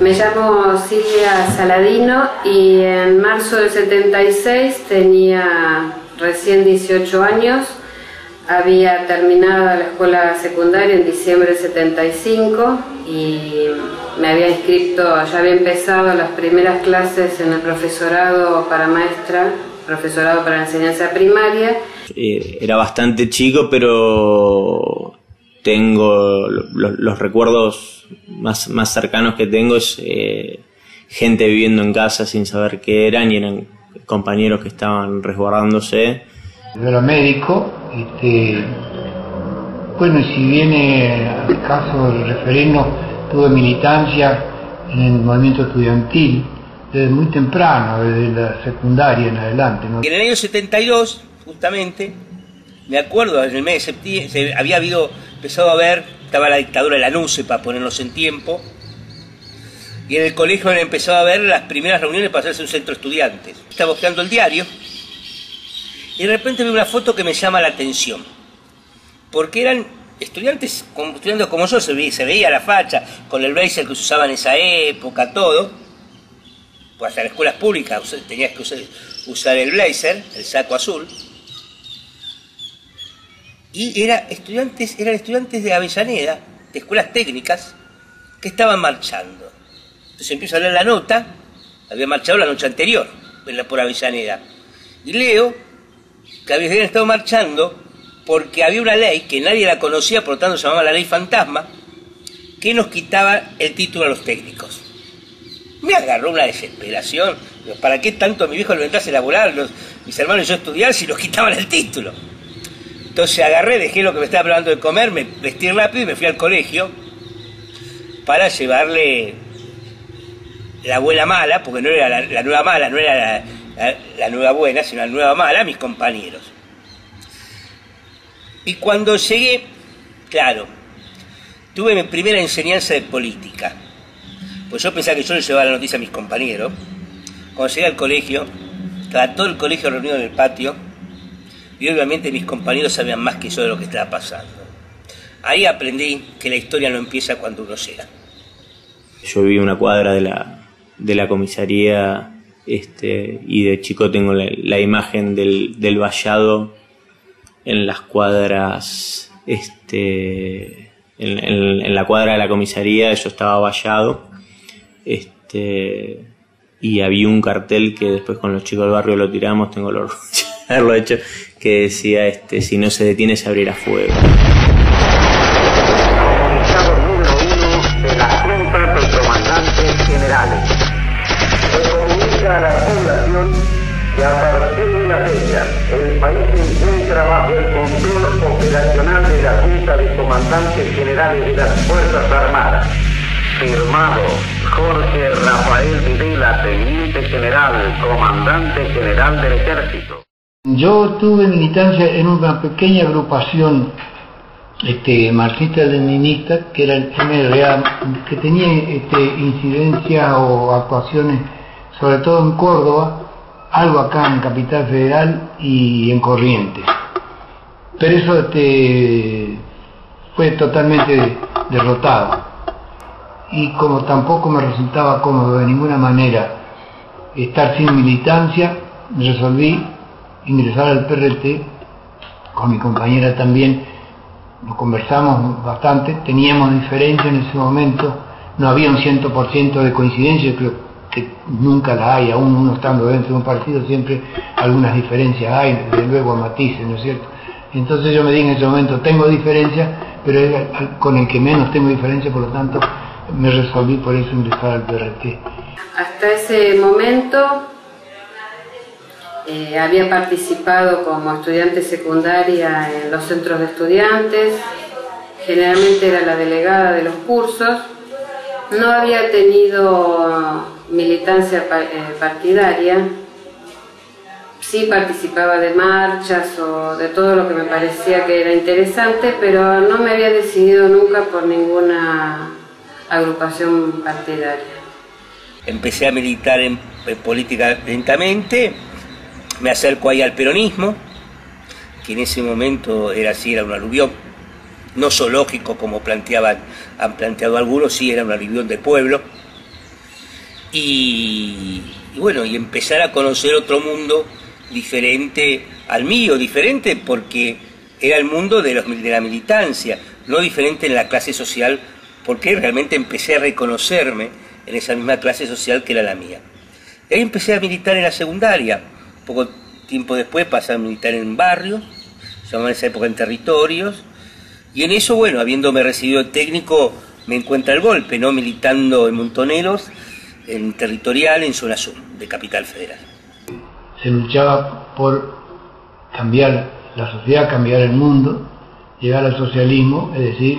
Me llamo Silvia Saladino y en marzo del 76 tenía recién 18 años. Había terminado la escuela secundaria en diciembre del 75 y me había inscrito, ya había empezado las primeras clases en el profesorado para maestra, profesorado para la enseñanza primaria. Era bastante chico, pero tengo los recuerdos más cercanos que tengo es gente viviendo en casa sin saber qué eran, y eran compañeros que estaban resguardándose. Yo era médico, bueno, y si viene al caso del referendo, tuve militancia en el movimiento estudiantil desde muy temprano, desde la secundaria en adelante, ¿no? En el año 72, justamente, me acuerdo, en el mes de septiembre, había empezado a ver, estaba la dictadura de la NUCE, para ponernos en tiempo, y en el colegio han empezado a ver las primeras reuniones para hacerse un centro de estudiantes. Estaba buscando el diario, y de repente veo una foto que me llama la atención, porque eran estudiantes como yo, se veía la facha, con el blazer que se usaba en esa época, todo, pues hasta en las escuelas públicas tenías que usar el blazer, el saco azul, y eran estudiantes de Avellaneda, de escuelas técnicas, que estaban marchando. Entonces empiezo a leer la nota, había marchado la noche anterior, por Avellaneda, y leo que habían estado marchando porque había una ley que nadie la conocía, por lo tanto se llamaba la ley fantasma, que nos quitaba el título a los técnicos. Me agarró una desesperación. ¿Para qué tanto mi viejo lo entrase a laburar, mis hermanos y yo estudiar, si nos quitaban el título? Entonces agarré, dejé lo que me estaba preparando de comer, me vestí rápido y me fui al colegio para llevarle la abuela mala, porque no era la nueva mala, no era la nueva buena, sino la nueva mala, a mis compañeros. Y cuando llegué, claro, tuve mi primera enseñanza de política, pues yo pensaba que yo le llevaba la noticia a mis compañeros. Cuando llegué al colegio, estaba todo el colegio reunido en el patio, y obviamente mis compañeros sabían más que yo de lo que estaba pasando. Ahí aprendí que la historia no empieza cuando uno llega. Yo viví una cuadra de la comisaría, y de chico tengo la imagen del vallado en las cuadras, en la cuadra de la comisaría yo estaba vallado, y había un cartel que después con los chicos del barrio lo tiramos, tengo el orgullo de haberlo hecho, que decía, si no se detiene se abrirá fuego. Comunicado número 1 de las juntas de comandantes generales. Se comunica a la población que a partir de la fecha el país se encuentra bajo el control operacional de la Junta de Comandantes Generales de las Fuerzas Armadas. Firmado Jorge Rafael Videla, Teniente General, Comandante General del Ejército. Yo tuve militancia en una pequeña agrupación marxista-leninista, que era el MRA, que tenía incidencia o actuaciones sobre todo en Córdoba, algo acá en Capital Federal y en Corrientes. Pero eso fue totalmente derrotado. Y como tampoco me resultaba cómodo de ninguna manera estar sin militancia, resolví ingresar al PRT, con mi compañera también, lo conversamos bastante, teníamos diferencia en ese momento, no había un 100% de coincidencia, yo creo que nunca la hay, aún uno estando dentro de un partido siempre algunas diferencias hay, desde luego matices, ¿no es cierto? Entonces yo me dije en ese momento, tengo diferencia, pero es con el que menos tengo diferencia, por lo tanto me resolví por eso ingresar al PRT. Hasta ese momento había participado como estudiante secundaria en los centros de estudiantes, generalmente era la delegada de los cursos, no había tenido militancia partidaria, sí participaba de marchas o de todo lo que me parecía que era interesante, pero no me había decidido nunca por ninguna agrupación partidaria. Empecé a militar en política lentamente, me acerco ahí al peronismo, que en ese momento era un aluvión, no zoológico como han planteado algunos, sí era un aluvión de pueblo, y bueno, y empezar a conocer otro mundo diferente al mío, diferente porque era el mundo de la militancia, no diferente en la clase social, porque realmente empecé a reconocerme en esa misma clase social que era la mía. Y ahí empecé a militar en la secundaria, poco tiempo después pasé a militar en barrios, se llamaba en esa época en territorios, y en eso, bueno, habiéndome recibido técnico, me encuentra el golpe, ¿no? Militando en Montoneros, en territorial, en zona sur, de Capital Federal. Se luchaba por cambiar la sociedad, cambiar el mundo, llegar al socialismo, es decir,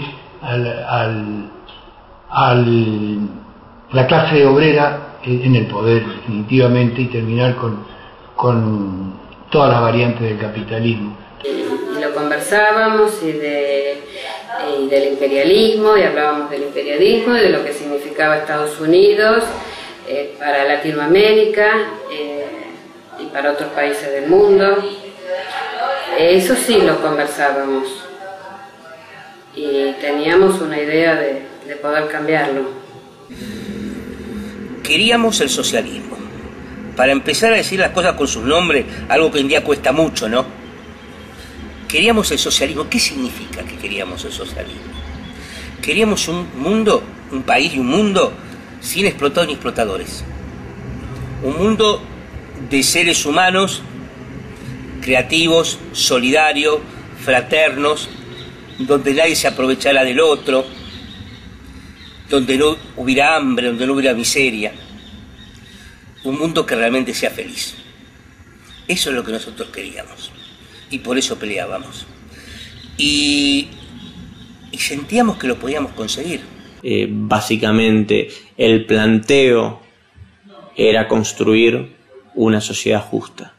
la clase obrera en el poder definitivamente, y terminar con todas las variantes del capitalismo. Y lo conversábamos y del imperialismo, y hablábamos del imperialismo y de lo que significaba Estados Unidos para Latinoamérica y para otros países del mundo. Eso sí lo conversábamos y teníamos una idea de poder cambiarlo. Queríamos el socialismo. Para empezar a decir las cosas con sus nombres, algo que hoy en día cuesta mucho, ¿no? Queríamos el socialismo. ¿Qué significa que queríamos el socialismo? Queríamos un mundo, un país y un mundo sin explotados ni explotadores. Un mundo de seres humanos creativos, solidarios, fraternos, donde nadie se aprovechara del otro, donde no hubiera hambre, donde no hubiera miseria. Un mundo que realmente sea feliz. Eso es lo que nosotros queríamos. Y por eso peleábamos. Y sentíamos que lo podíamos conseguir. Básicamente, el planteo era construir una sociedad justa.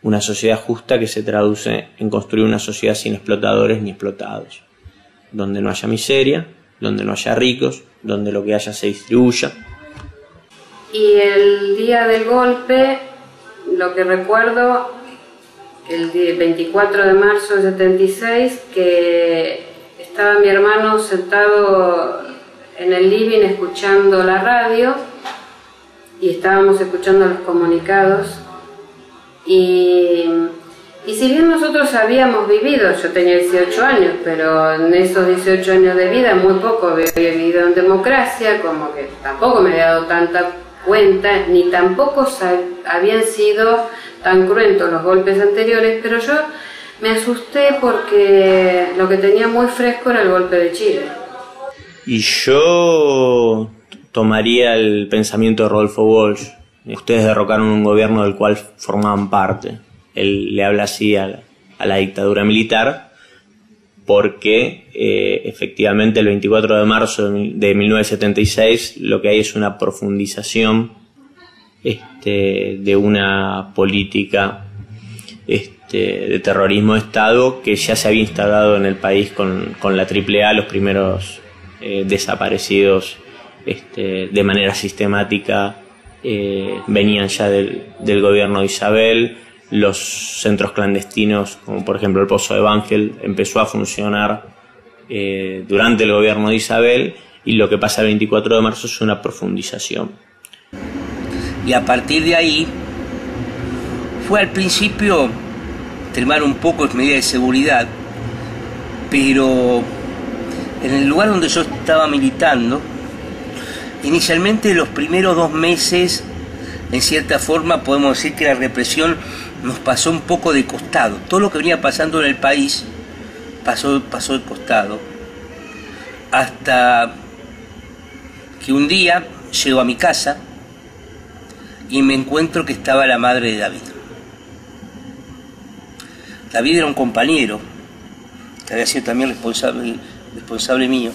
Una sociedad justa que se traduce en construir una sociedad sin explotadores ni explotados. Donde no haya miseria, donde no haya ricos, donde lo que haya se distribuya. Y el día del golpe, lo que recuerdo, el 24 de marzo de 76, que estaba mi hermano sentado en el living escuchando la radio y estábamos escuchando los comunicados. Y si bien nosotros habíamos vivido, yo tenía 18 años, pero en esos 18 años de vida muy poco había vivido en democracia, como que tampoco me había dado tanta cuenta, ni tampoco habían sido tan cruentos los golpes anteriores, pero yo me asusté porque lo que tenía muy fresco era el golpe de Chile. Y yo tomaría el pensamiento de Rodolfo Walsh. Ustedes derrocaron un gobierno del cual formaban parte. Él le habla así a la dictadura militar porque efectivamente el 24 de marzo de 1976 lo que hay es una profundización de una política de terrorismo de Estado que ya se había instalado en el país con la AAA, los primeros desaparecidos de manera sistemática venían ya del gobierno de Isabel. Los centros clandestinos, como por ejemplo el Pozo de Banfield, empezó a funcionar durante el gobierno de Isabel, y lo que pasa el 24 de marzo es una profundización. Y a partir de ahí fue al principio extremar un poco las medidas de seguridad, pero en el lugar donde yo estaba militando, inicialmente los primeros 2 meses, en cierta forma podemos decir que la represión nos pasó un poco de costado. Todo lo que venía pasando en el país pasó de costado, hasta que un día llego a mi casa y me encuentro que estaba la madre de David. David era un compañero que había sido también responsable mío,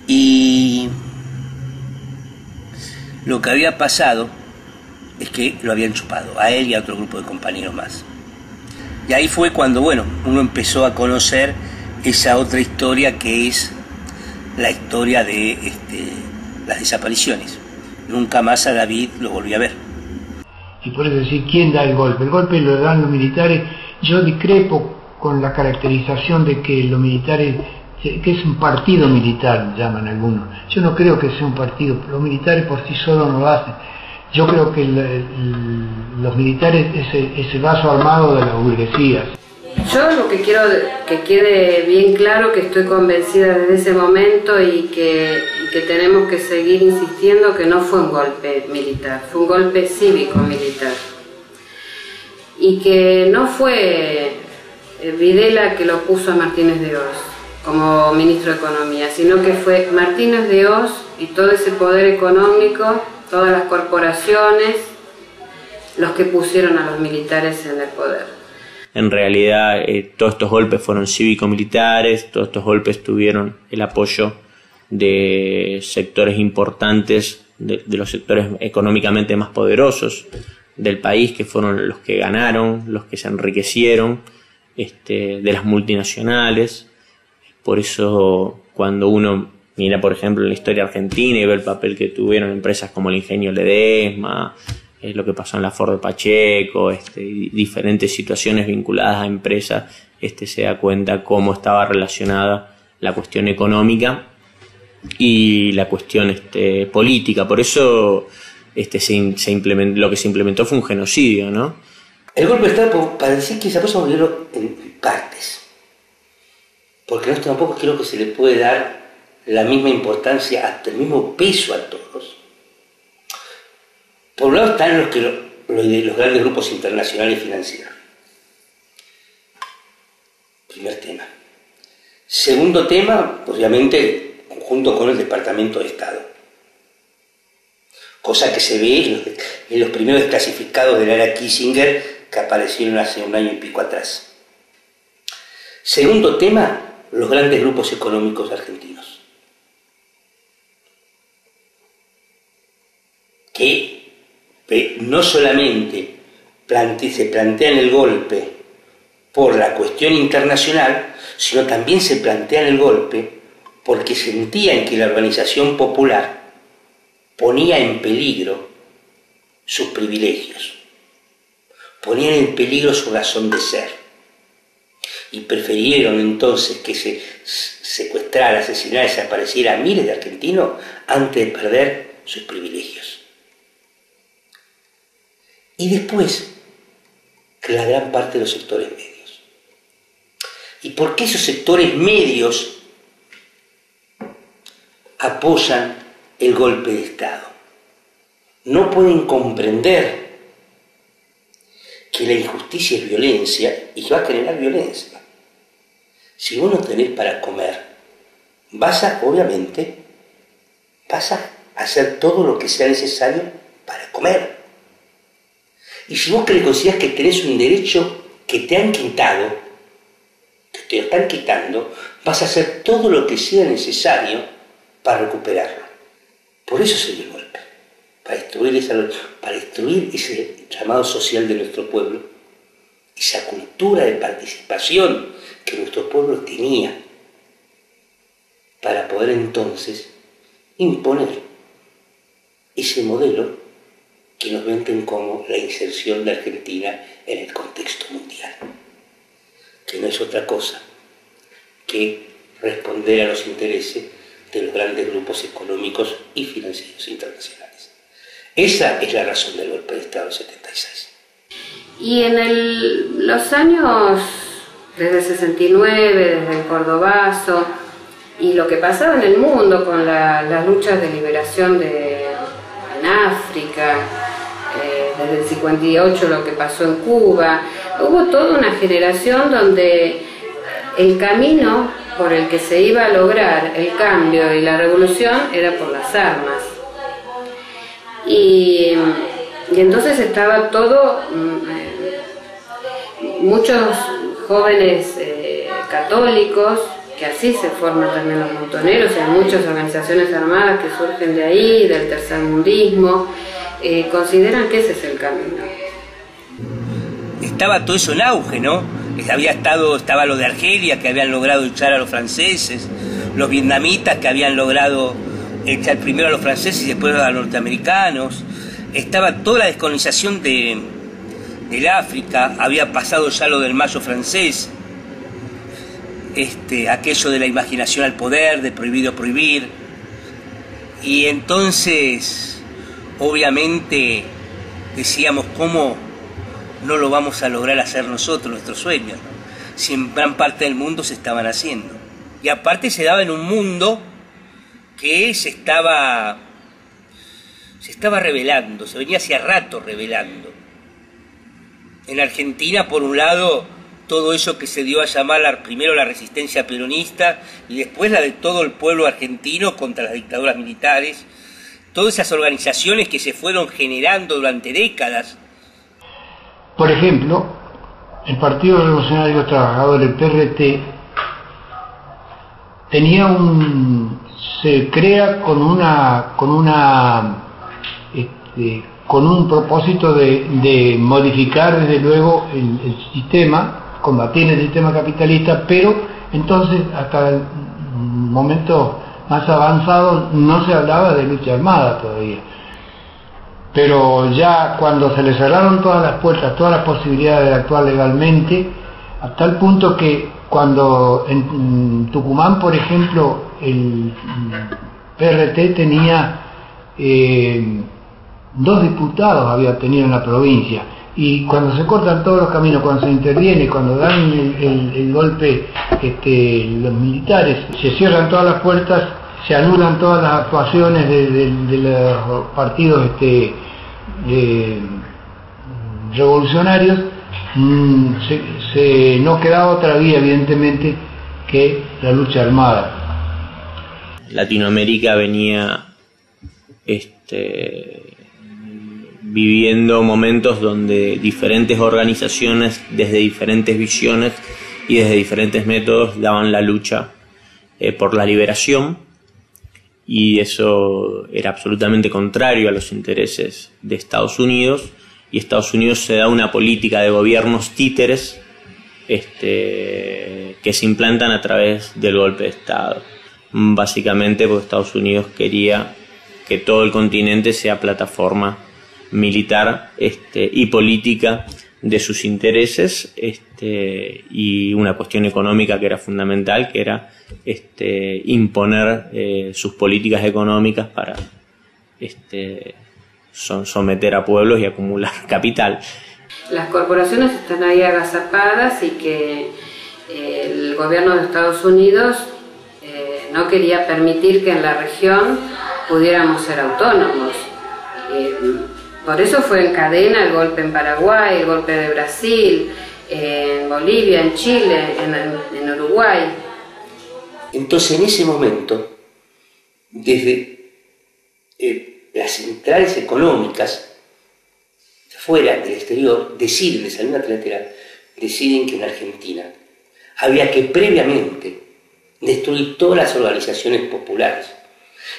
y lo que había pasado es que lo habían chupado, a él y a otro grupo de compañeros más. Y ahí fue cuando, bueno, uno empezó a conocer esa otra historia que es la historia de las desapariciones. Nunca más a David lo volví a ver. Y por eso decir, ¿quién da el golpe? El golpe lo dan los militares. Yo discrepo con la caracterización de que los militares que es un partido militar, llaman algunos. Yo no creo que sea un partido, los militares por sí solos no lo hacen. Yo creo que los militares es el vaso armado de las burguesías. Yo lo que quiero que quede bien claro, que estoy convencida desde ese momento y que tenemos que seguir insistiendo, que no fue un golpe militar, fue un golpe cívico-militar. Y que no fue Videla que lo puso a Martínez de Oz como ministro de Economía, sino que fue Martínez de Oz y todo ese poder económico, todas las corporaciones, los que pusieron a los militares en el poder. En realidad todos estos golpes fueron cívico-militares, todos estos golpes tuvieron el apoyo de sectores importantes, de los sectores económicamente más poderosos del país, que fueron los que ganaron, los que se enriquecieron, de las multinacionales. Por eso cuando uno mira, por ejemplo, la historia argentina y ve el papel que tuvieron empresas como el Ingenio Ledesma, lo que pasó en la Ford de Pacheco, diferentes situaciones vinculadas a empresas, se da cuenta cómo estaba relacionada la cuestión económica y la cuestión política. Por eso se implementó, lo que se implementó fue un genocidio, ¿no? El golpe de Estado, para decir que se puede dividirlo en partes, porque no tampoco creo que se le puede dar la misma importancia, hasta el mismo peso a todos. Por un lado están los grandes grupos internacionales financieros. Primer tema. Segundo tema, obviamente, junto con el Departamento de Estado. Cosa que se ve en los primeros desclasificados de la era Kissinger que aparecieron hace un año y pico atrás. Segundo tema, los grandes grupos económicos argentinos. Que no solamente se plantean el golpe por la cuestión internacional, sino también se plantean el golpe porque sentían que la organización popular ponía en peligro sus privilegios, ponían en peligro su razón de ser, y prefirieron entonces que se secuestrara, asesinara, desapareciera a miles de argentinos antes de perder sus privilegios. Y después, la gran parte de los sectores medios. ¿Y por qué esos sectores medios apoyan el golpe de Estado? No pueden comprender que la injusticia es violencia y que va a generar violencia. Si vos no tenés para comer, obviamente, vas a hacer todo lo que sea necesario para comer. Y si vos consideras que tenés un derecho que te han quitado, que te lo están quitando, vas a hacer todo lo que sea necesario para recuperarlo. Por eso se dio el golpe, para destruir ese llamado social de nuestro pueblo, esa cultura de participación que nuestro pueblo tenía, para poder entonces imponer ese modelo que nos venden como la inserción de Argentina en el contexto mundial, que no es otra cosa que responder a los intereses de los grandes grupos económicos y financieros internacionales. Esa es la razón del golpe de Estado del 76. Y en los años, desde el 69, desde el Cordobazo, y lo que pasaba en el mundo con las luchas de liberación en África, desde el 58 lo que pasó en Cuba, hubo toda una generación donde el camino por el que se iba a lograr el cambio y la revolución era por las armas. Y entonces estaba todo, muchos jóvenes católicos, que así se forman también los montoneros, hay muchas organizaciones armadas que surgen de ahí, del tercermundismo, consideran que ese es el camino. Estaba todo eso en auge, ¿no? Estaba lo de Argelia, que habían logrado echar a los franceses, los vietnamitas que habían logrado echar primero a los franceses y después a los norteamericanos, estaba toda la descolonización del África, había pasado ya lo del Mayo francés, aquello de la imaginación al poder, de prohibido prohibir. Y entonces, obviamente, decíamos, ¿cómo no lo vamos a lograr hacer nosotros, nuestros sueños, ¿no? Si en gran parte del mundo se estaban haciendo. Y aparte se daba en un mundo que se estaba revelando, se venía hacía rato revelando. En Argentina, por un lado, todo eso que se dio a llamar primero la resistencia peronista y después la de todo el pueblo argentino contra las dictaduras militares, todas esas organizaciones que se fueron generando durante décadas. Por ejemplo, el Partido Revolucionario de los Trabajadores, el PRT, se crea con un propósito de modificar desde luego el sistema, combatir el sistema capitalista, pero entonces hasta el momento más avanzado no se hablaba de lucha armada todavía. Pero ya cuando se le cerraron todas las puertas, todas las posibilidades de actuar legalmente, a tal punto que cuando en Tucumán, por ejemplo, el PRT tenía 2 diputados, había tenido en la provincia, y cuando se cortan todos los caminos, cuando se interviene, cuando dan el golpe los militares, se cierran todas las puertas, se anulan todas las actuaciones de los partidos revolucionarios, no quedaba otra vía, evidentemente, que la lucha armada. Latinoamérica venía viviendo momentos donde diferentes organizaciones, desde diferentes visiones y desde diferentes métodos, daban la lucha por la liberación, y eso era absolutamente contrario a los intereses de Estados Unidos, y Estados Unidos se da una política de gobiernos títeres que se implantan a través del golpe de Estado, básicamente porque Estados Unidos quería que todo el continente sea plataforma militar y política de sus intereses, y una cuestión económica que era fundamental, que era imponer sus políticas económicas para someter a pueblos y acumular capital. Las corporaciones están ahí agazapadas y que el gobierno de Estados Unidos no quería permitir que en la región pudiéramos ser autónomos. Por eso fue en cadena el golpe en Paraguay, el golpe de Brasil, en Bolivia, en Chile, en Uruguay. Entonces, en ese momento, desde las centrales económicas, fuera del exterior, deciden, de salida trilateral, deciden que en Argentina había que previamente destruir todas las organizaciones populares.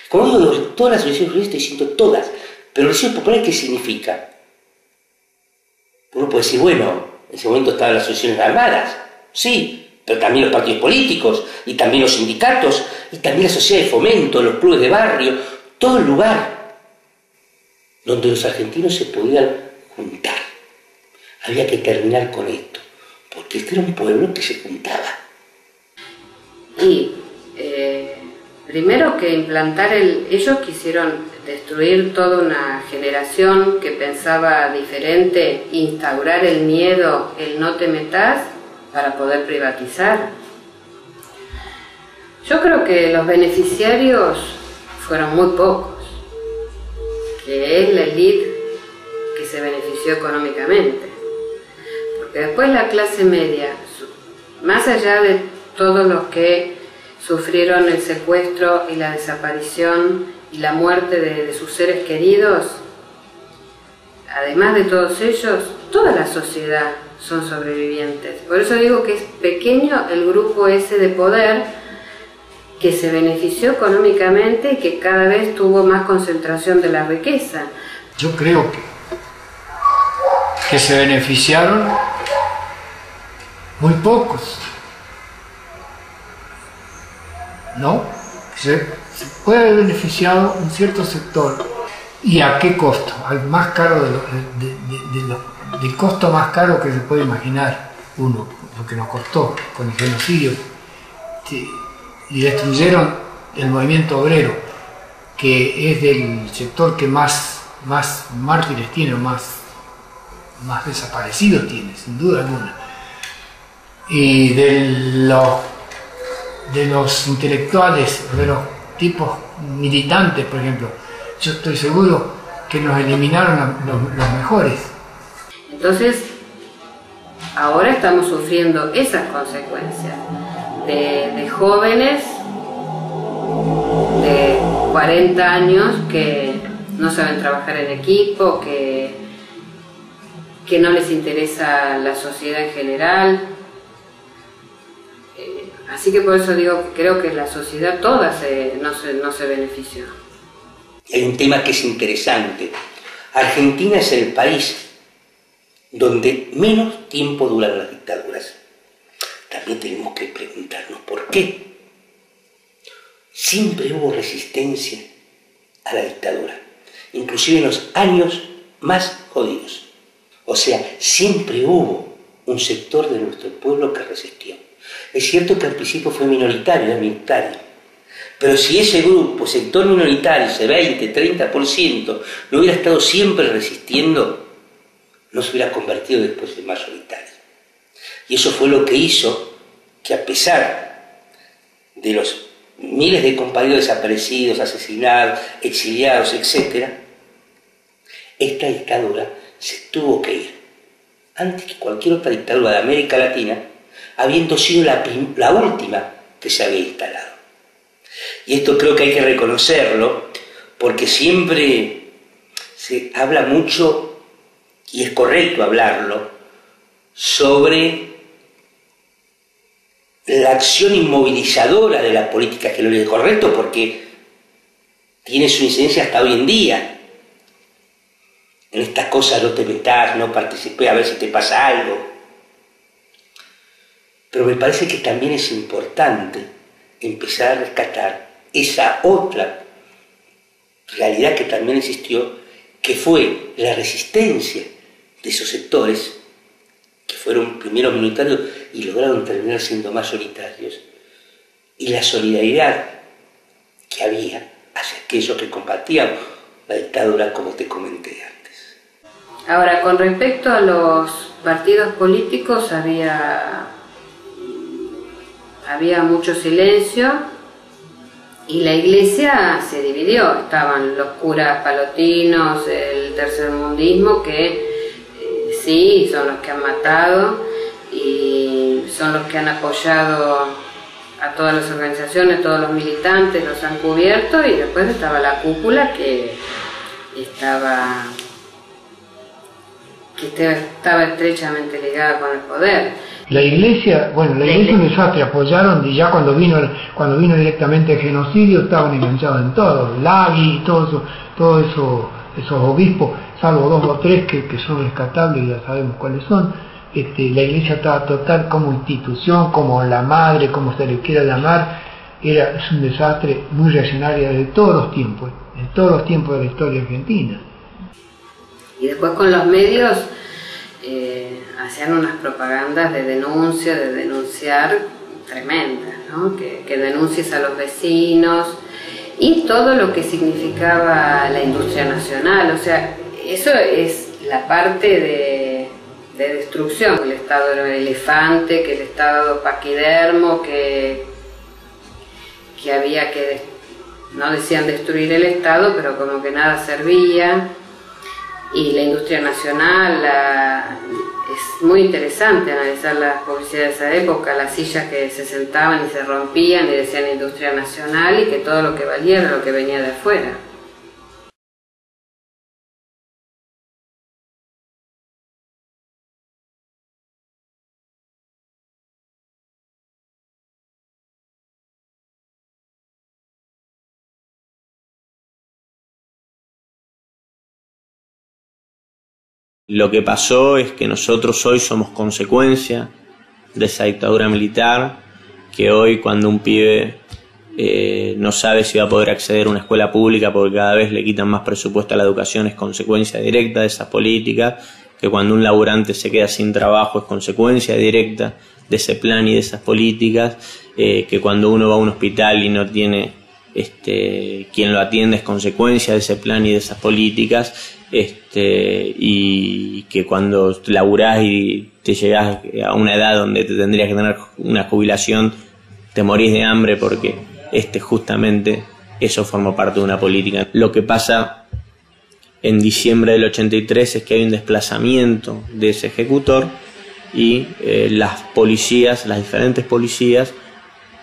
Como digo, todas las organizaciones populares, estoy diciendo todas, pero organizaciones populares, ¿qué significa? Uno puede decir, bueno, en ese momento estaban las asociaciones armadas, sí, pero también los partidos políticos, y también los sindicatos, y también la sociedad de fomento, los clubes de barrio, todo el lugar donde los argentinos se podían juntar. Había que terminar con esto, porque este era un pueblo que se juntaba. Y primero que implantar ellos quisieron destruir toda una generación que pensaba diferente, instaurar el miedo, el no te metas, para poder privatizar. Yo creo que los beneficiarios fueron muy pocos, que es la élite que se benefició económicamente, porque después la clase media, más allá de todos los que sufrieron el secuestro y la desaparición y la muerte de sus seres queridos, además de todos ellos, toda la sociedad son sobrevivientes. Por eso digo que es pequeño el grupo ese de poder que se benefició económicamente y que cada vez tuvo más concentración de la riqueza. Yo creo que se beneficiaron muy pocos, ¿no? Se puede haber beneficiado un cierto sector. ¿Y a qué costo? Al más caro del costo más caro que se puede imaginar uno, lo que nos costó con el genocidio y destruyeron el movimiento obrero, que es del sector que más mártires tiene, más desaparecidos tiene, sin duda alguna. Y de los intelectuales, de los tipos militantes, por ejemplo, yo estoy seguro que nos eliminaron los mejores. Entonces, ahora estamos sufriendo esas consecuencias de jóvenes de 40 años que no saben trabajar en equipo, que no les interesa la sociedad en general. Así que por eso digo que creo que la sociedad toda no se benefició. Hay un tema que es interesante. Argentina es el país donde menos tiempo duran las dictaduras. También tenemos que preguntarnos por qué. Siempre hubo resistencia a la dictadura, inclusive en los años más jodidos. O sea, siempre hubo un sector de nuestro pueblo que resistió. Es cierto que al principio fue minoritario, era minoritario. Pero si ese grupo, sector minoritario, ese 20, 30%, no hubiera estado siempre resistiendo, no se hubiera convertido después en mayoritario. Y eso fue lo que hizo que, a pesar de los miles de compañeros desaparecidos, asesinados, exiliados, etc., esta dictadura se tuvo que ir, antes que cualquier otra dictadura de América Latina, habiendo sido la última que se había instalado. Y esto creo que hay que reconocerlo, porque siempre se habla mucho, y es correcto hablarlo, sobre la acción inmovilizadora de la política, que lo es correcto porque tiene su incidencia hasta hoy en día. En estas cosas no te metas, no participes, a ver si te pasa algo. Pero me parece que también es importante empezar a rescatar esa otra realidad que también existió, que fue la resistencia de esos sectores que fueron primero minoritarios y lograron terminar siendo mayoritarios, y la solidaridad que había hacia aquellos que combatían la dictadura, como te comenté antes. Ahora, con respecto a los partidos políticos, había mucho silencio y la iglesia se dividió. Estaban los curas palotinos, el tercermundismo, que sí, son los que han matado y son los que han apoyado a todas las organizaciones, todos los militantes, los han cubierto, y después estaba la cúpula que estaba estrechamente ligada con el poder. La iglesia, bueno, la iglesia es un desastre, apoyaron, y ya cuando vino directamente el genocidio estaban enganchados en todo, Lagui y todos esos obispos, salvo 2 o 3 que son rescatables, y ya sabemos cuáles son. La iglesia estaba total como institución, como la madre, como se le quiera llamar, es un desastre muy reaccionario de todos los tiempos de la historia argentina. Y después con los medios hacían unas propagandas de denuncia, de denunciar tremendas, ¿no? Que denuncies a los vecinos y todo lo que significaba la industria nacional. O sea, eso es la parte de destrucción. El Estado era un elefante, que el Estado paquidermo, que había que, no decían destruir el Estado, pero como que nada servía. Y la industria nacional, es muy interesante analizar las publicidades de esa época, las sillas que se sentaban y se rompían y decían industria nacional, y que todo lo que valía era lo que venía de afuera. Lo que pasó es que nosotros hoy somos consecuencia de esa dictadura militar, que hoy cuando un pibe no sabe si va a poder acceder a una escuela pública porque cada vez le quitan más presupuesto a la educación, es consecuencia directa de esas políticas, que cuando un laburante se queda sin trabajo es consecuencia directa de ese plan y de esas políticas, que cuando uno va a un hospital y no tiene quien lo atiende es consecuencia de ese plan y de esas políticas, y que cuando laburás y te llegás a una edad donde te tendrías que tener una jubilación, te morís de hambre porque justamente eso forma parte de una política. Lo que pasa en diciembre del 83 es que hay un desplazamiento de ese ejecutor y las diferentes policías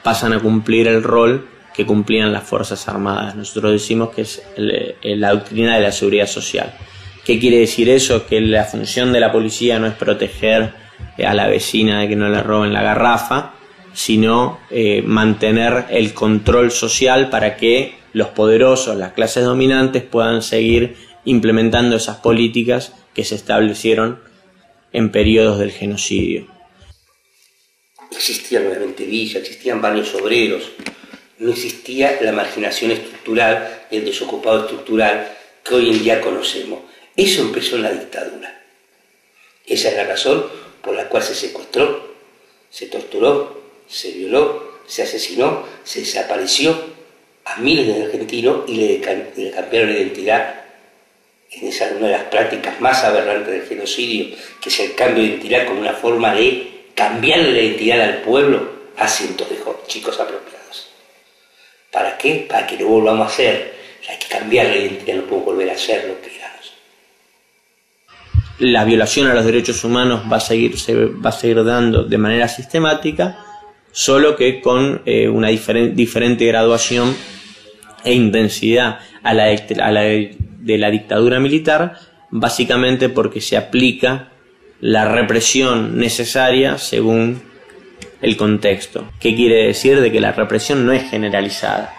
pasan a cumplir el rol que cumplían las Fuerzas Armadas. Nosotros decimos que es la doctrina de la seguridad social. ¿Qué quiere decir eso? Que la función de la policía no es proteger a la vecina de que no le roben la garrafa, sino mantener el control social para que los poderosos, las clases dominantes, puedan seguir implementando esas políticas que se establecieron en periodos del genocidio. Existían nuevamente villas, existían barrios obreros, no existía la marginación estructural, el desocupado estructural que hoy en día conocemos. Eso empezó en la dictadura. Esa es la razón por la cual se secuestró, se torturó, se violó, se asesinó, se desapareció a miles de argentinos y le cambiaron la identidad en una de las prácticas más aberrantes del genocidio, que es el cambio de identidad como una forma de cambiarle la identidad al pueblo a cientos de chicos apropiados. ¿Para qué? Para que no volvamos a ser. Hay que cambiar la identidad, no podemos volver a ser lo que éramos. La violación a los derechos humanos se va a seguir dando de manera sistemática, solo que con una diferente graduación e intensidad a la de la dictadura militar, básicamente porque se aplica la represión necesaria según el contexto. ¿Qué quiere decir? De que la represión no es generalizada.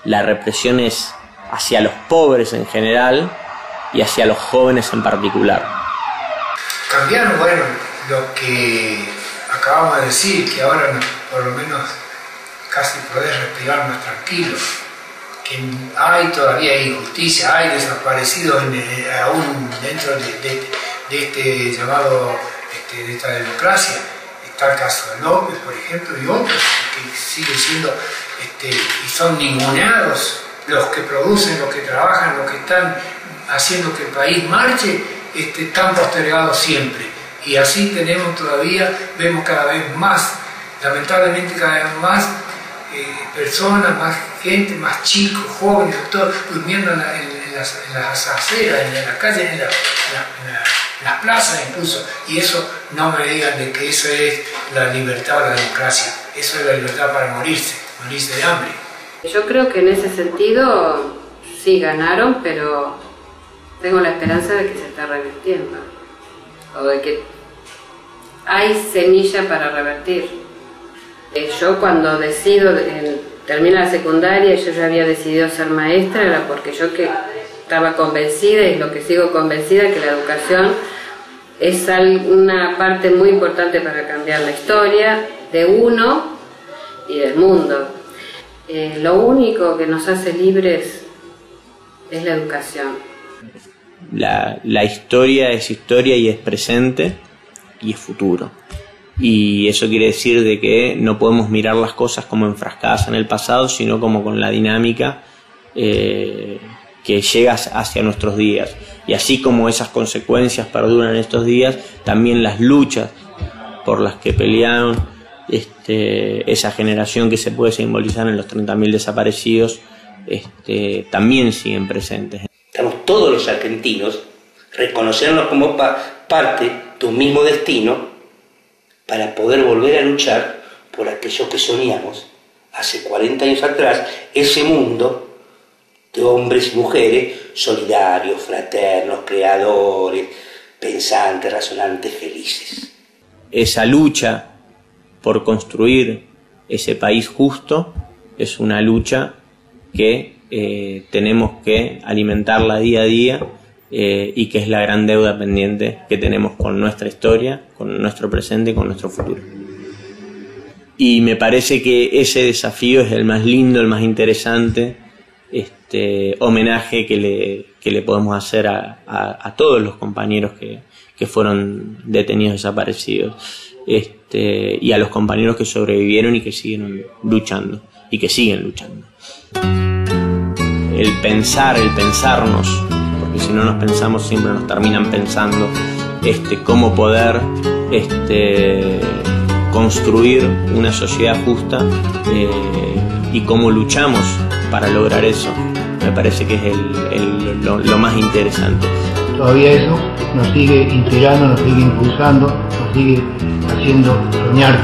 La represión es hacia los pobres en general y hacia los jóvenes en particular. Cambiaron, bueno, lo que acabamos de decir, que ahora por lo menos casi podés respirar más tranquilo, que todavía hay injusticia, hay desaparecidos aún dentro de este llamado, de esta democracia. Está el caso de López, por ejemplo, y otros que siguen siendo, y son ninguneados, los que producen, los que trabajan, los que están haciendo que el país marche, están postergados siempre. Y así vemos cada vez más, lamentablemente cada vez más personas, más gente, más chicos, jóvenes, todos durmiendo en las aceras, en las calles, en las plazas incluso. Y eso, no me digan de que eso es la libertad o la democracia. Eso es la libertad para morirse de hambre. Yo creo que en ese sentido sí ganaron, pero tengo la esperanza de que se está revirtiendo, o de que hay semilla para revertir. Yo cuando terminar la secundaria, yo ya había decidido ser maestra, era porque yo estaba convencida, y lo que sigo convencida, que la educación es una parte muy importante para cambiar la historia de uno y del mundo. Lo único que nos hace libres es la educación. La historia es historia y es presente y es futuro. Y eso quiere decir de que no podemos mirar las cosas como enfrascadas en el pasado, sino como con la dinámica que llega hacia nuestros días. Y así como esas consecuencias perduran estos días, también las luchas por las que pelearon esa generación que se puede simbolizar en los 30.000 desaparecidos, también siguen presentes. Estamos todos los argentinos reconocernos como parte de un mismo destino para poder volver a luchar por aquello que soñamos hace 40 años atrás, ese mundo de hombres y mujeres solidarios, fraternos, creadores, pensantes, razonantes, felices. Esa lucha por construir ese país justo es una lucha que tenemos que alimentarla día a día, y que es la gran deuda pendiente que tenemos con nuestra historia, con nuestro presente y con nuestro futuro. Y me parece que ese desafío es el más lindo, el más interesante, homenaje que le podemos hacer a todos los compañeros que fueron detenidos, desaparecidos. y a los compañeros que sobrevivieron y que siguieron luchando y que siguen luchando. El pensarnos, porque si no nos pensamos siempre nos terminan pensando, cómo poder construir una sociedad justa y cómo luchamos para lograr eso. Me parece que es lo más interesante. Todavía eso nos sigue inspirando, nos sigue impulsando, nos sigue haciendo soñar.